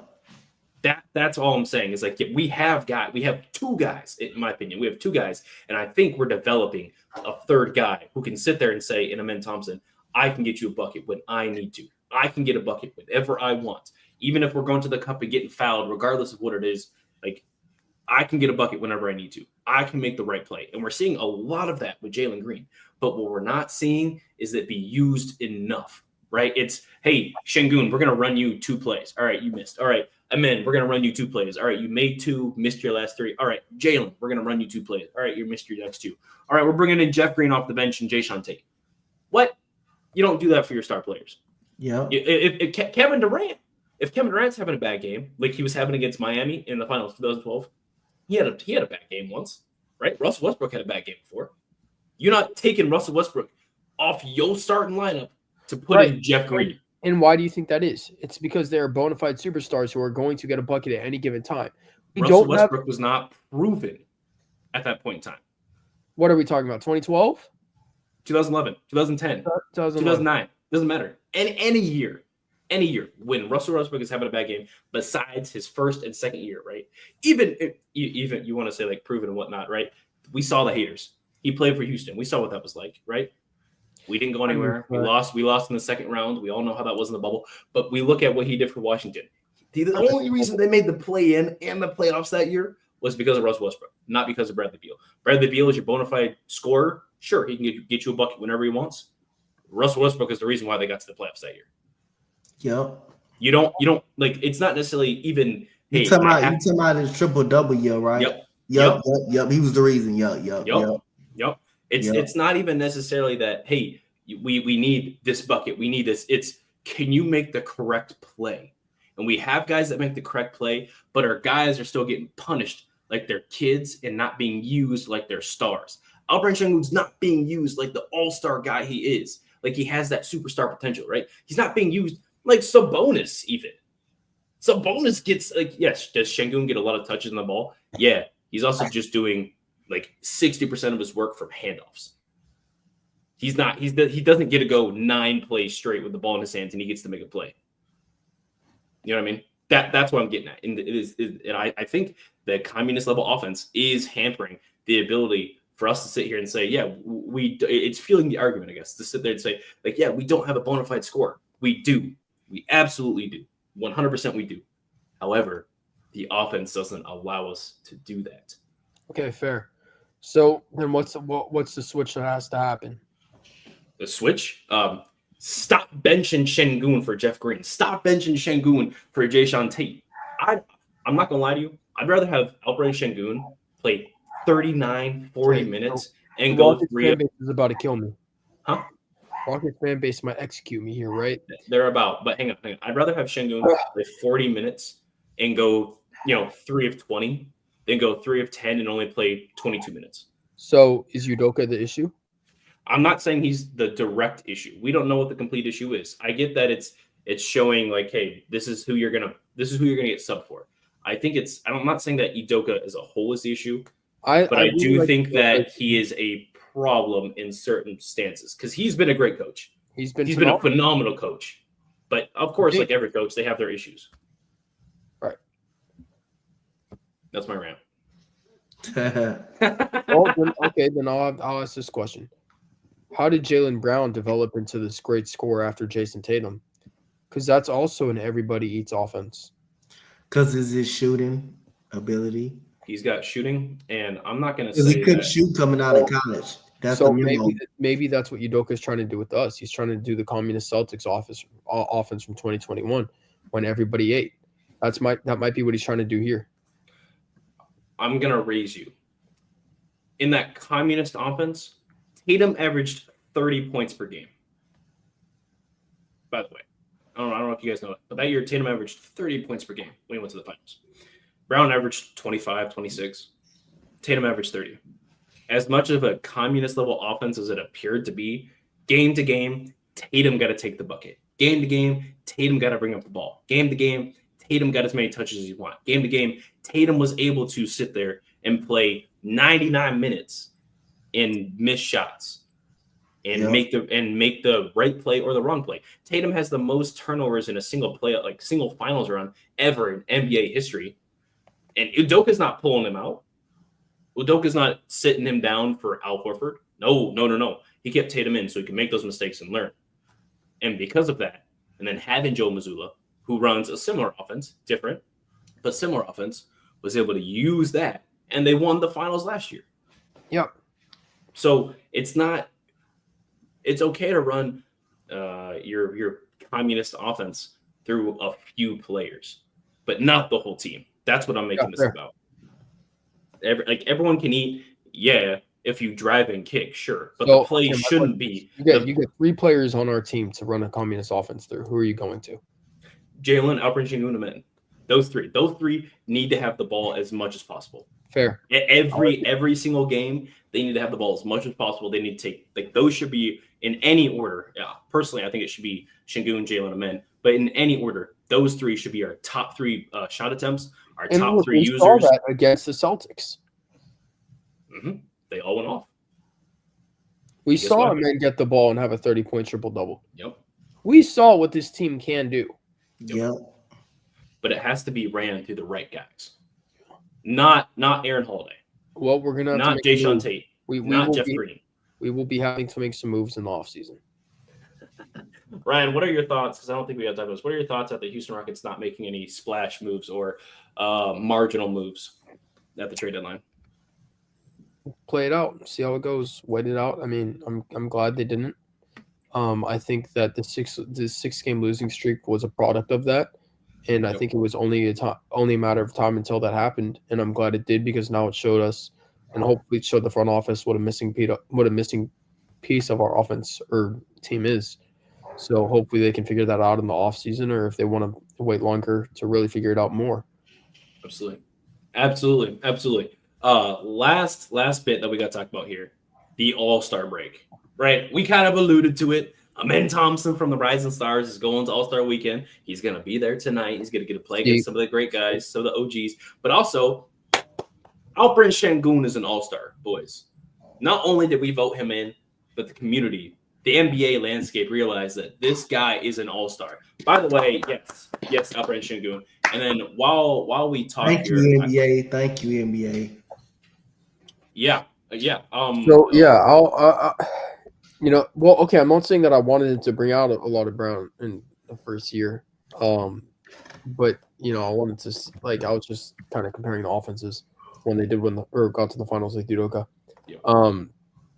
That's all I'm saying is like we have 2 guys, in my opinion. We have 2 guys, and I think we're developing a third guy who can sit there and say, in Amen Thompson, I can get you a bucket when I need to. I can get a bucket whenever I want. Even if we're going to the cup and getting fouled, regardless of what it is, like I can get a bucket whenever I need to. I can make the right play. And we're seeing a lot of that with Jalen Green. But what we're not seeing is that be used enough, right? It's, hey, Şengün, we're going to run you 2 plays. All right, you missed. All right, Amin, we're going to run you 2 plays. All right, you made 2, missed your last 3. All right, Jalen, we're going to run you 2 plays. All right, you missed your next 2. All right, we're bringing in Jeff Green off the bench and Jae'Sean Tate. What? You don't do that for your star players. Yeah. If Kevin Durant's having a bad game, like he was having against Miami in the finals 2012, he had a bad game once, right? Russell Westbrook had a bad game before. You're not taking Russell Westbrook off your starting lineup to put in Jeff Green. And why do you think that is? It's because they're bona fide superstars who are going to get a bucket at any given time. Russell Westbrook was not proven at that point in time. What are we talking about? 2012? 2011, 2010, 2009. Doesn't matter. Any year when Russell Westbrook is having a bad game, besides his first and second year, right? Even you want to say like proven and whatnot, right? We saw the haters. He played for Houston. We saw what that was like, right? We didn't go anywhere. We lost in the second round. We all know how that was in the bubble. But we look at what he did for Washington. The only reason they made the play-in and the playoffs that year was because of Russell Westbrook, not because of Bradley Beal. Bradley Beal is your bona fide scorer. Sure, he can get you a bucket whenever he wants. Russell Westbrook is the reason why they got to the playoffs that year. Yep. You don't like. It's not necessarily even. You talking about his triple-double year, right? Yep. He was the reason. Yep. It's not even necessarily that, hey, we need this bucket. We need this. It's, can you make the correct play? And we have guys that make the correct play, but our guys are still getting punished like they're kids and not being used like they're stars. Alperen Şengün's not being used like the all-star guy he is. Like he has that superstar potential, right? He's not being used like Sabonis even. Sabonis gets like, yes, does Şengün get a lot of touches on the ball? Yeah. He's also just doing like 60% of his work from handoffs. He doesn't get to go 9 plays straight with the ball in his hands and he gets to make a play. You know what I mean? That's what I'm getting at. And I think the communist level offense is hampering the ability for us to sit here and say, yeah, it's fueling the argument, I guess, to sit there and say, like, yeah, we don't have a bona fide scorer. We do. We absolutely do. 100% we do. However, the offense doesn't allow us to do that. Okay, fair. So then what's the switch that has to happen? The switch? Stop benching Şengün for Jeff Green. Stop benching Şengün for Jae'Sean Tate. I'm not going to lie to you. I'd rather have Alperen Şengün play 39, 40 minutes and go Rockets 3. Fan base is about to kill me. Huh? Rockets fan base might execute me here, right? They're about, but hang on. I'd rather have Şengün play 40 minutes and go, 3 of 20 than go 3 of 10 and only play 22 minutes. So is Udoka the issue? I'm not saying he's the direct issue. We don't know what the complete issue is. I get that it's showing like, hey, this is who you're gonna get subbed for. I'm not saying that Udoka as a whole is the issue, but I do think that he is a problem in certain stances because he's been a great coach. He's been a phenomenal coach. But of course, like every coach, they have their issues. Right. That's my rant. Then I'll ask this question. How did Jaylen Brown develop into this great scorer after Jason Tatum? Because that's also an everybody eats offense. Because it's his shooting ability. He's got shooting, and I'm not going to say he couldn't shoot coming out of college. That's so maybe that's what Udoka is trying to do with us. He's trying to do the communist Celtics offense from 2021 when everybody ate. That might be what he's trying to do here. I'm going to raise you. In that communist offense, Tatum averaged 30 points per game. By the way, I don't know if you guys know it, but that year Tatum averaged 30 points per game when he went to the finals. Brown averaged 25, 26. Tatum averaged 30. As much of a communist level offense as it appeared to be, game to game, Tatum got to take the bucket. Game to game, Tatum got to bring up the ball. Game to game, Tatum got as many touches as you want. Game to game, Tatum was able to sit there and play 99 minutes and miss shots and make the right play or the wrong play. Tatum has the most turnovers in a single play, like single finals run ever in NBA history. And Udoka's not pulling him out. Udoka's not sitting him down for Al Horford. No. He kept Tatum in so he could make those mistakes and learn. And because of that, and then having Joe Mazzulla, who runs a similar offense, different, but similar offense, was able to use that and they won the finals last year. Yep. So it's okay to run your communist offense through a few players, but not the whole team. That's what I'm making this about. Everyone can eat, if you drive and kick, sure, but the play shouldn't be. You get 3 players on our team to run a communist offense through. Who are you going to? Jalen, Alperen Sengun, and Amen. Those three need to have the ball as much as possible. Fair. Every single game, they need to have the ball as much as possible. They need to take those should be in any order. Yeah, personally, I think it should be Sengun, Jalen, Amen. But in any order, those 3 should be our top 3 shot attempts, our top 3 users. Saw that against the Celtics. Mm-hmm. They all went off. We saw Amen get the ball and have a 30-point triple-double. Yep. We saw what this team can do. Yep. But it has to be ran through the right guys. Not Aaron Holiday. Well, we're gonna not Jayshawn Tate. Not Jeff Green. We will be having to make some moves in the offseason. Ryan, what are your thoughts? Because I don't think we have time for this. What are your thoughts at the Houston Rockets not making any splash moves or marginal moves at the trade deadline? Play it out, see how it goes, wait it out. I mean, I'm glad they didn't. I think that the 6-game losing streak was a product of that, and I think it was only a matter of time until that happened. And I'm glad it did, because now it showed us, and hopefully it showed the front office what a missing piece of our offense or team is. So hopefully they can figure that out in the offseason, or if they want to wait longer to really figure it out more. Absolutely. Last bit that we got to talk about here, the All-Star break, right? We kind of alluded to it. Amen Thompson from the Rising Stars is going to All-Star weekend. He's going to be there tonight. He's going to get to play against some of the great guys, some of the OGs, but also Alperen Sengun is an All-Star, boys. Not only did we vote him in, but the community, the NBA landscape realized that this guy is an All-Star. By the way, yes, Alperen Sengun. And then while we talk Thank here, you, NBA. Thank you, NBA. Yeah. I'll I'm not saying that I wanted to bring out a lot of Brown in the first year, but I wanted to I was just kind of comparing the offenses when they did got to the finals like Udoka. Yeah.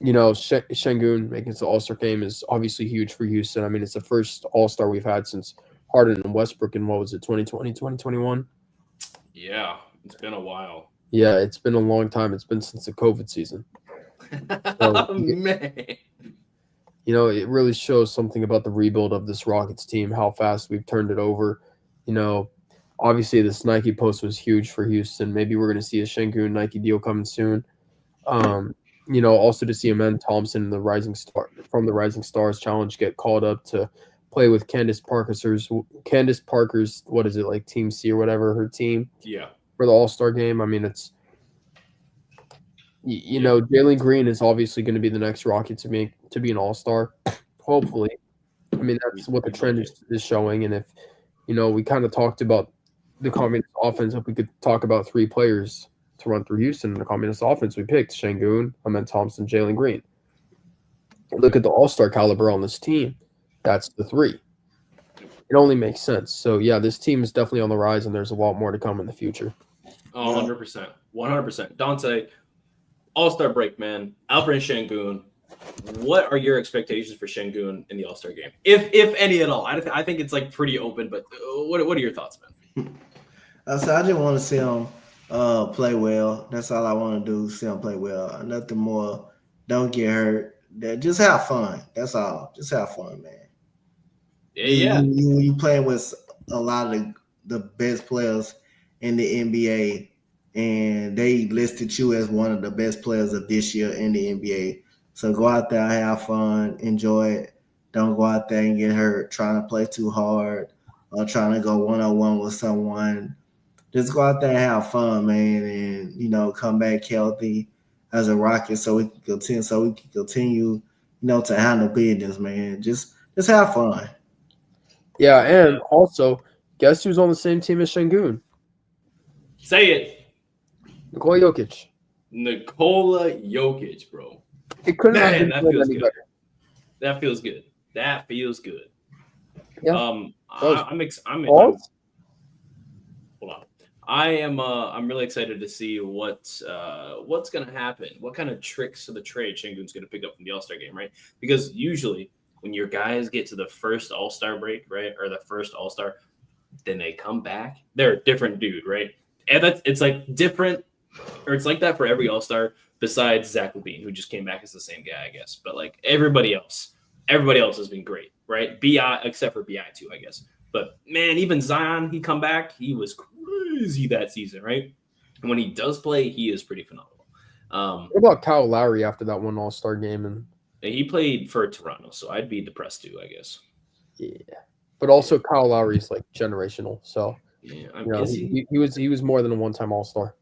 Sengun making it to the All-Star game is obviously huge for Houston. I mean, it's the first All-Star we've had since Harden and Westbrook in 2020, 2021. Yeah, it's been a while. Yeah, it's been a long time. It's been since the COVID season. So, man. It really shows something about the rebuild of this Rockets team, how fast we've turned it over. Obviously this Nike post was huge for Houston. Maybe we're going to see a Sengun Nike deal coming soon. Also to see Amen Thompson, the Rising Stars Challenge, get called up to play with Candace Parker's, what is it, like Team C or whatever, her team. Yeah. For the All-Star game. I mean, it's Jalen Green is obviously going to be the next Rocket to be an All-Star. Hopefully. I mean, that's what the trend is showing. And if we kind of talked about the communist offense, if we could talk about 3 players to run through Houston in the communist offense, we picked Sengun, Amen Thompson, Jalen Green. Look at the All-Star caliber on this team. That's the 3. It only makes sense. So, yeah, this team is definitely on the rise, and there's a lot more to come in the future. 100%. 100%. Dante, All-Star break, man. Alperen Sengun. What are your expectations for Sengun in the All-Star game? If any at all. I think it's pretty open, but what are your thoughts, man? I just want to see him play well. That's all I want to do, see him play well. Nothing more. Don't get hurt. Just have fun. That's all. Just have fun, man. Yeah. You playing with a lot of the best players in the NBA, and they listed you as one of the best players of this year in the NBA. So go out there, have fun, enjoy it. Don't go out there and get hurt trying to play too hard or trying to go one-on-one with someone. Just go out there and have fun, man, and come back healthy as a Rocket so we can continue, to handle business, man. Just have fun. Yeah, and also, guess who's on the same team as Sengun? Say it. Nikola Jokic. Nikola Jokic, bro. It couldn't have been that feels any good. better. That feels good. Yeah. I'm Hold hold on. I'm really excited to see what's going to happen. What kind of tricks of the trade Şengün's going to pick up from the All-Star game, right? Because usually when your guys get to the first All-Star break, right, or the first All-Star, then they come back. They're a different dude, right? And it's like different, or it's like that for every All-Star besides Zach LaVine, who just came back as the same guy, I guess. But like everybody else has been great, right? BI, except for BI too, I guess. But man, even Zion, he come back, he was crazy that season, right? And when he does play, he is pretty phenomenal. What about Kyle Lowry after that one All-Star game? And he played for Toronto, so I'd be depressed too, I guess. yeah, but also Kyle Lowry's like generational, so yeah, he was more than a one-time All-Star.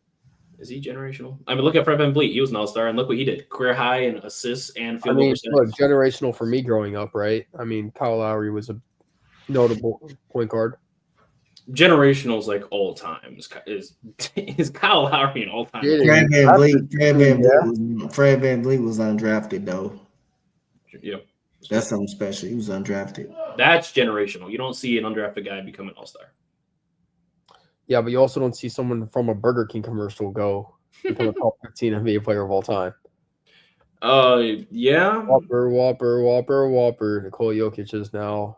Is he generational? I mean, look at Fred VanVleet. He was an All-Star, and look what he did: career high in assists and field goal percentage. Look, generational for me growing up, right? I mean, Kyle Lowry was a notable point guard. Generational is like all time. Is Kyle Lowry an all time? Fred VanVleet was undrafted though. Yeah, that's something special. He was undrafted. That's generational. You don't see an undrafted guy become an All-Star. Yeah, but you also don't see someone from a Burger King commercial go become a top 15 NBA player of all time. Yeah. Whopper. Nikola Jokic is now.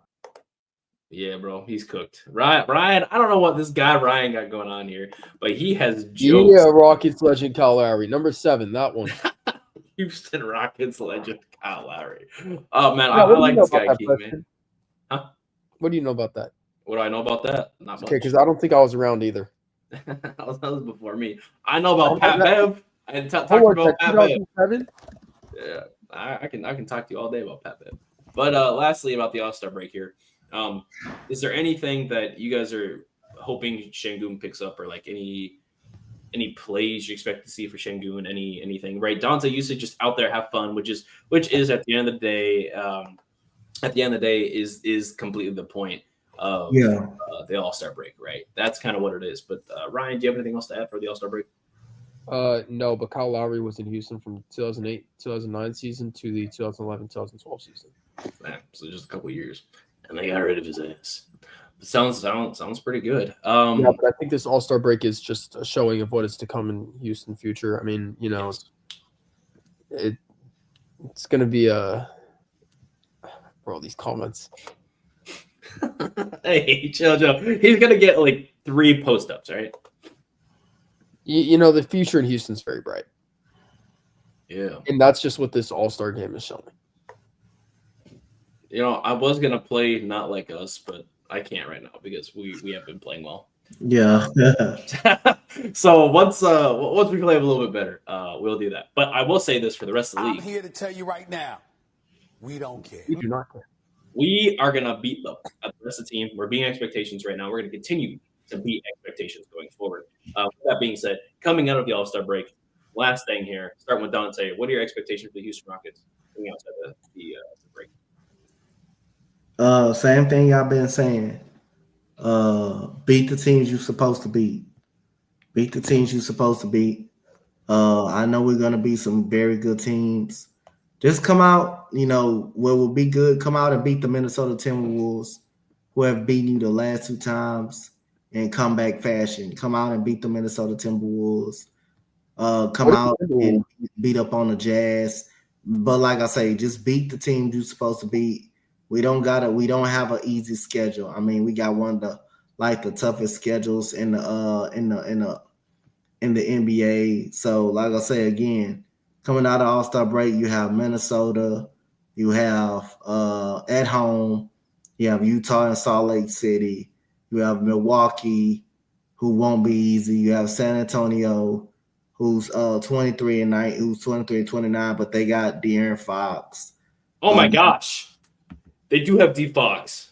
Yeah, bro, he's cooked. Ryan, I don't know what this guy Ryan got going on here, but he has jokes. Yeah, Rockets legend Kyle Lowry, number 7, that one. Houston Rockets legend Kyle Lowry. Oh man, I like this guy, Keith, man. Huh? What do you know about that? What do I know about that? Not much. Okay, because I don't think I was around either. that was before me. I know about Pat Bev. I talked about Pat Bev. Yeah, I can talk to you all day about Pat Bev. But lastly, about the All-Star break here. Is there anything that you guys are hoping Şengün picks up, or like any plays you expect to see for Şengün? Anything, right? Dante, you said just out there have fun, which is at the end of the day, is completely the point of the All-Star break, right? That's kind of what it is. But Ryan, do you have anything else to add for the All-Star break? No, but Kyle Lowry was in Houston from 2008-2009 season to the 2011-2012 season. Man, so just a couple years. And they got rid of his ass. Sounds pretty good. Yeah, but I think this All-Star break is just a showing of what is to come in Houston future. I mean, you know, it's going to be bro, these comments. Hey, chill. He's going to get like 3 post-ups, right? You know, the future in Houston's very bright. Yeah. And that's just what this All-Star game is showing. You know, I was gonna play Not Like Us, but I can't right now because we have been playing well. Yeah. So once we play a little bit better, we'll do that. But I will say this for the rest of the league. I'm here to tell you right now, we don't care. We do not care. We are gonna beat the rest of the team. We're beating expectations right now. We're gonna continue to beat expectations going forward. With that being said, coming out of the All-Star break, last thing here, starting with Dante. What are your expectations for the Houston Rockets coming outside the break? Same thing I've been saying. Beat the teams you're supposed to beat. Beat the teams you're supposed to beat. I know we're gonna be some very good teams. Just come out, you know, what will be good. Come out and beat the Minnesota Timberwolves, who have beaten you the last 2 times in comeback fashion. Come out and beat the Minnesota Timberwolves. Come out and beat up on the Jazz. But like I say, just beat the teams you're supposed to beat. We don't have an easy schedule. I mean, we got one of the toughest schedules in the NBA. So, like I say again, coming out of All-Star break, you have Minnesota, you have at home, you have Utah and Salt Lake City, you have Milwaukee, who won't be easy. You have San Antonio, who's 23-9, who's 23-29, but they got De'Aaron Fox. Oh my gosh. They do have D Fox.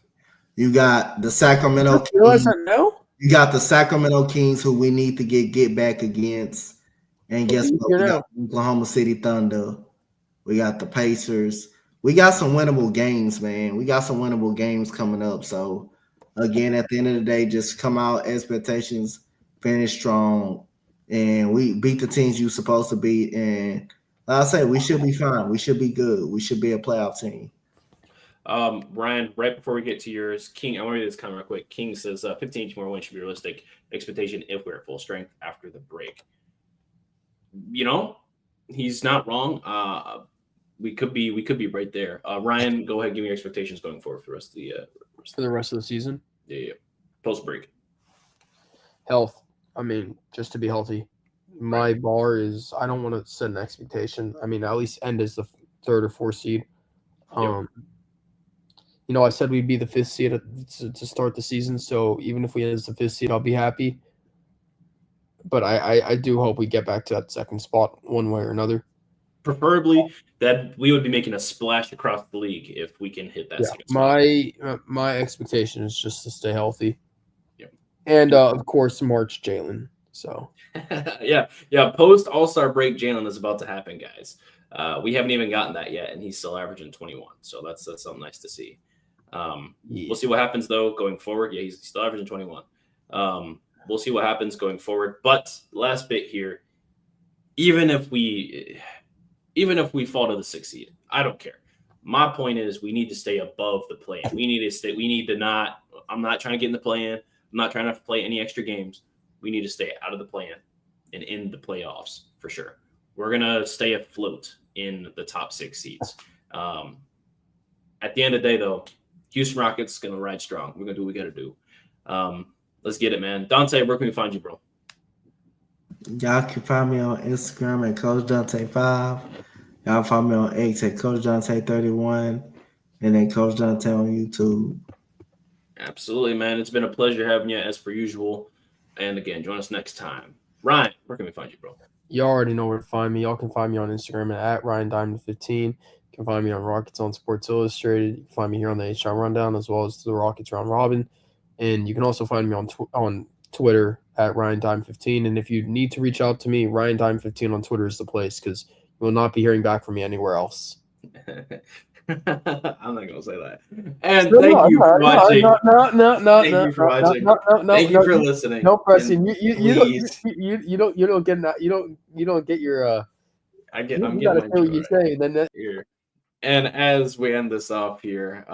You got the Sacramento Kings. You got the Sacramento Kings, who we need to get back against. And guess what? We got Oklahoma City Thunder. We got the Pacers. We got some winnable games, man. We got some winnable games coming up. So, again, at the end of the day, just come out, expectations, finish strong, and we beat the teams you're supposed to beat. And like I say, we should be fine. We should be good. We should be a playoff team. Ryan, right before we get to yours, King, I want to read this comment real quick. King says 15 more wins should be realistic expectation if we're at full strength after the break. You know, he's not wrong. We could be right there. Ryan, go ahead, give me your expectations going forward for the rest of the rest of the season. Yeah. Post break. Health. I mean, just to be healthy. My bar is I don't want to set an expectation. I mean, at least end as the 3rd or 4th seed. You know, I said we'd be the 5th seed to start the season, so even if we end as the 5th seed, I'll be happy. But I do hope we get back to that 2nd spot one way or another. Preferably that we would be making a splash across the league if we can hit that. Yeah, my expectation is just to stay healthy. Yep. And of course, March Jalen. So yeah. Post All-Star break, Jalen is about to happen, guys. We haven't even gotten that yet, and he's still averaging 21. So that's something nice to see. We'll see what happens though going forward. Yeah, he's still averaging 21. We'll see what happens going forward. But last bit here, even if we fall to the 6th seed, I don't care. My point is we need to stay above the play. I'm not trying to get in the play-in. I'm not trying to play any extra games. We need to stay out of the play-in and in the playoffs for sure. We're going to stay afloat in the top 6 seeds. At the end of the day, though, Houston Rockets going to ride strong. We're going to do what we got to do. Let's get it, man. Dante, where can we find you, bro? Y'all can find me on Instagram at Coach Dante 5. Y'all find me on X at Coach Dante 31, and then Coach Dante on YouTube. Absolutely, man. It's been a pleasure having you as per usual. And again, join us next time. Ryan, where can we find you, bro? You already know where to find me. Y'all can find me on Instagram at RyanDiamond15. You can find me on Rockets on Sports Illustrated. You can find me here on the H-Town Rundown as well as the Rockets Round Robin. And you can also find me on Twitter at RyanDime15. And if you need to reach out to me, RyanDime15 on Twitter is the place because you will not be hearing back from me anywhere else. I'm not gonna say that. And thank you for watching. Thank you for watching. Thank you for listening. No pressing. You don't get that. You don't get your. I'm getting my joy what you say. Then here. And as we end this off here,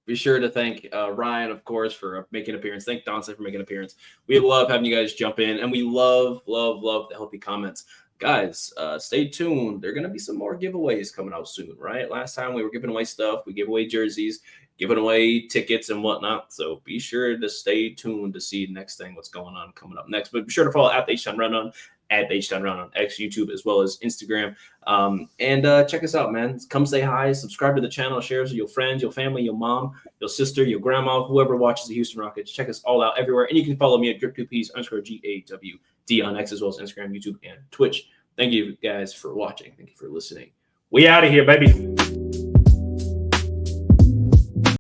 be sure to thank Ryan, of course, for making an appearance. Thank Dante for making an appearance. We love having you guys jump in, and we love the healthy comments. Guys, stay tuned. There are going to be some more giveaways coming out soon, right? Last time we were giving away stuff. We gave away jerseys, giving away tickets and whatnot. So be sure to stay tuned to see next thing, what's going on coming up next. But be sure to follow at the H-Town Rundown, at the H-Town Rundown on X, YouTube, as well as Instagram. And check us out, man. Come say hi, subscribe to the channel, share us with your friends, your family, your mom, your sister, your grandma, whoever watches the Houston Rockets. Check us all out everywhere. And you can follow me at Drip2Ps_GAWD on X, as well as Instagram, YouTube, and Twitch. Thank you guys for watching. Thank you for listening. We out of here, baby.